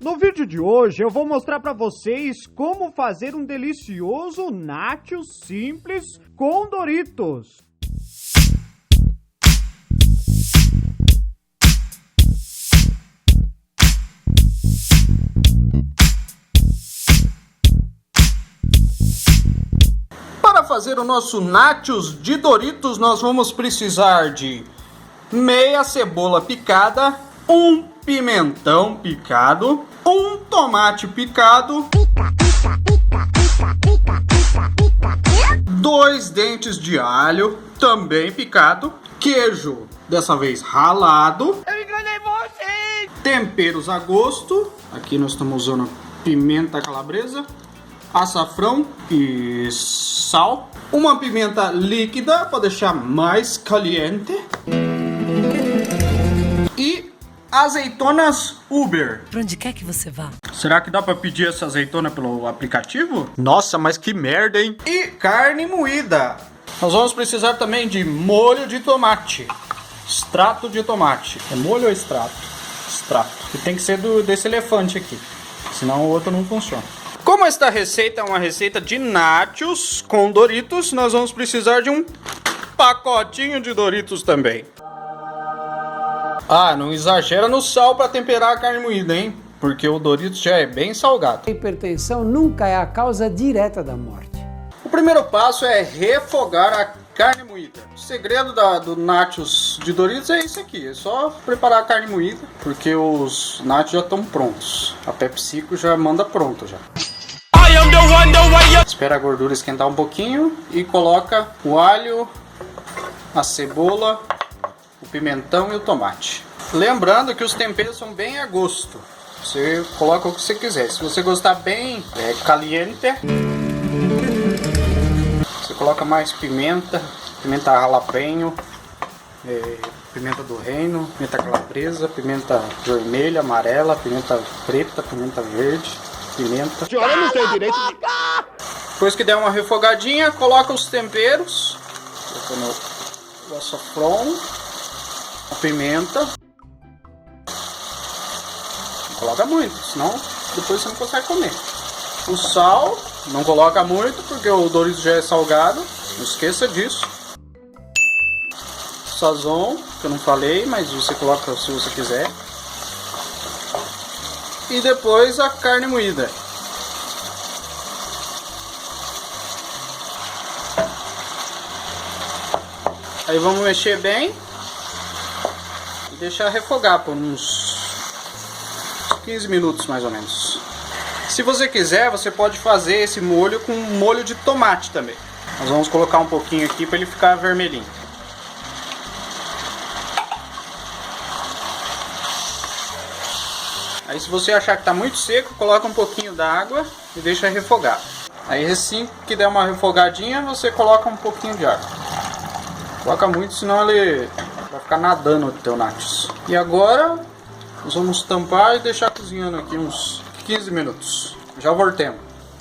No vídeo de hoje eu vou mostrar para vocês como fazer um delicioso nachos simples com Doritos. Para fazer o nosso nachos de Doritos, nós vamos precisar de meia cebola picada, um pimentão picado, um tomate picado, 2 dentes de alho, também picado, queijo, dessa vez ralado, Eu enganei você! temperos a gosto, aqui nós estamos usando pimenta calabresa, açafrão e sal, uma pimenta líquida para deixar mais caliente e azeitonas Uber. Pra onde quer que você vá? Será que dá para pedir essa azeitona pelo aplicativo? Nossa, mas que merda, hein? E carne moída. Nós vamos precisar também de molho de tomate, extrato de tomate. É molho ou extrato? Extrato. E tem que ser desse elefante aqui, senão o outro não funciona. Como esta receita é uma receita de nachos com Doritos, nós vamos precisar de um pacotinho de Doritos também. Ah, não exagera no sal para temperar a carne moída, hein? Porque o Doritos já é bem salgado. A hipertensão nunca é a causa direta da morte. O primeiro passo é refogar a carne moída. O segredo do nachos de Doritos é isso aqui. É só preparar a carne moída, porque os nachos já estão prontos. A PepsiCo já manda pronto já. Espera a gordura esquentar um pouquinho e coloca o alho, a cebola, o pimentão e o tomate. Lembrando que os temperos são bem a gosto. Você coloca o que você quiser. Se você gostar bem caliente, você coloca mais pimenta, pimenta jalapeño, pimenta do reino, pimenta calabresa, pimenta vermelha, amarela, pimenta preta, pimenta verde, pimenta. Senhora, eu não tenho direito de... Depois que der uma refogadinha, coloca os temperos, colocando o açafrão, a pimenta. Não coloca muito, senão depois você não consegue comer. O sal, não coloca muito porque o Doritos já é salgado, não esqueça disso. Sazon, que eu não falei, mas você coloca se você quiser. E depois a carne moída. Aí vamos mexer bem e deixar refogar por uns 15 minutos mais ou menos. Se você quiser, você pode fazer esse molho com molho de tomate também. Nós vamos colocar um pouquinho aqui para ele ficar vermelhinho. Aí se você achar que está muito seco, coloca um pouquinho d'água e deixa refogar. Aí assim que der uma refogadinha, você coloca um pouquinho de água. Coloca muito, senão ele vai ficar nadando o teu nachos. E agora nós vamos tampar e deixar cozinhando aqui uns 15 minutos. Já voltemos.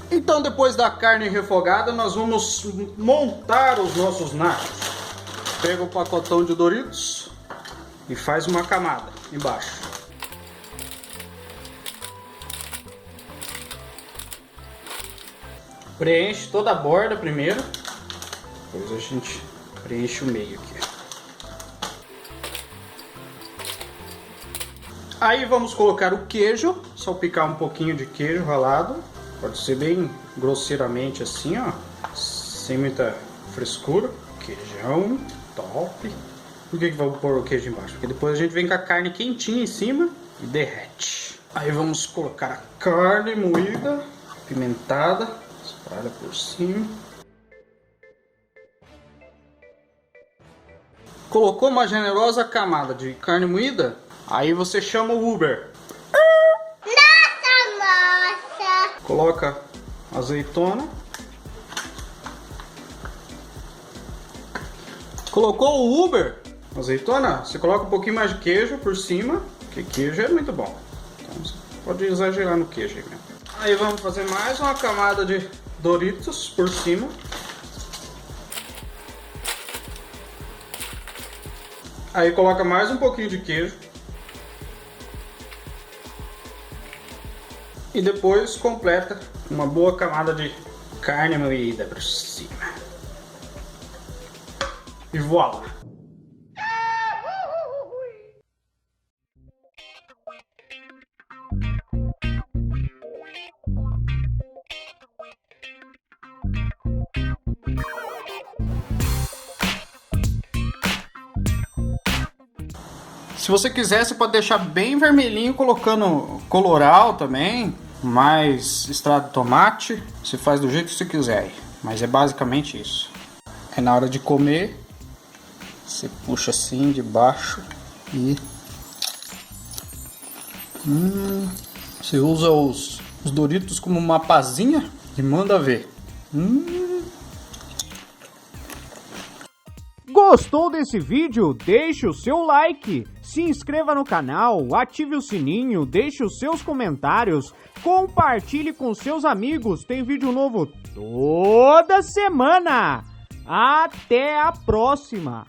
Então depois da carne refogada, nós vamos montar os nossos nachos. Pega o pacotão de Doritos e faz uma camada embaixo. Preenche toda a borda primeiro, depois a gente preenche o meio aqui. Aí vamos colocar o queijo, salpicar um pouquinho de queijo ralado, pode ser bem grosseiramente assim, ó, sem muita frescura. Queijão, top. Por que vamos pôr o queijo embaixo? Porque depois a gente vem com a carne quentinha em cima e derrete. Aí vamos colocar a carne moída, pimentada, espalha por cima. Colocou uma generosa camada de carne moída, aí você chama o Uber. Nossa, moça! Coloca azeitona. Colocou o Uber, azeitona, você coloca um pouquinho mais de queijo por cima, porque queijo é muito bom. Então você pode exagerar no queijo aí mesmo. Aí vamos fazer mais uma camada de Doritos por cima. Aí coloca mais um pouquinho de queijo. E depois completa uma boa camada de carne moída por cima. E voilá! Se você quiser, você pode deixar bem vermelhinho colocando colorau também, mais extrato de tomate. Você faz do jeito que você quiser, mas é basicamente isso. É na hora de comer, você puxa assim de baixo e você usa os Doritos como uma pazinha e manda ver. Gostou desse vídeo? Deixe o seu like, se inscreva no canal, ative o sininho, deixe os seus comentários, compartilhe com seus amigos, tem vídeo novo toda semana. Até a próxima!